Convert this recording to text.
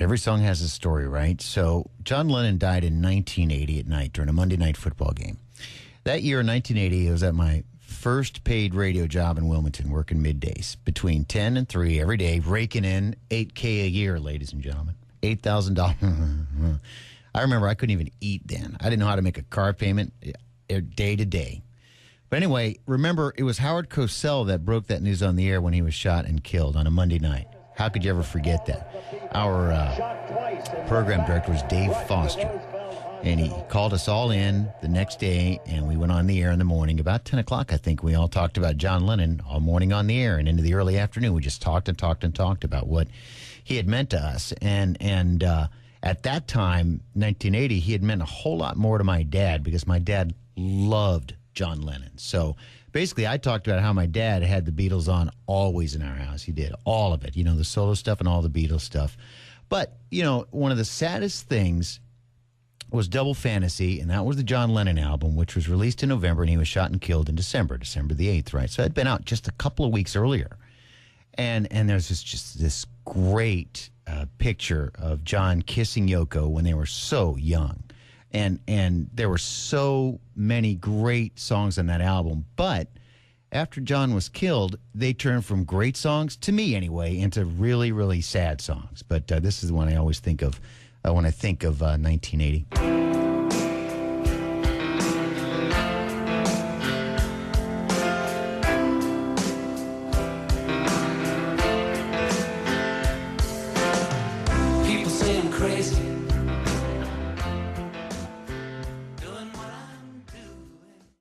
Every song has a story, right? So John Lennon died in 1980 at night during a Monday night football game. That year in 1980, I was at my first paid radio job in Wilmington, working middays between 10 and 3 every day, raking in $8K a year, ladies and gentlemen. $8,000. I remember I couldn't even eat then. I didn't know how to make a car payment day to day. But anyway, remember, it was Howard Cosell that broke that news on the air when he was shot and killed on a Monday night. How could you ever forget that? Our program director was Dave Foster, and he called us all in the next day, and we went on the air in the morning. About 10 o'clock, I think, we all talked about John Lennon all morning on the air, and into the early afternoon, we just talked and talked and talked about what he had meant to us. And at that time, 1980, he had meant a whole lot more to my dad because my dad loved John Lennon. So basically, I talked about how my dad had the Beatles on always in our house. He did all of it, the solo stuff and all the Beatles stuff. But, one of the saddest things was Double Fantasy, and that was the John Lennon album, which was released in November, and he was shot and killed in December the 8th, right? So it had been out just a couple of weeks earlier. And there's just this great picture of John kissing Yoko when they were so young. And there were so many great songs on that album. But after John was killed, they turned from great songs, to me anyway, into really, really sad songs. But this is the one I always think of when I think of 1980.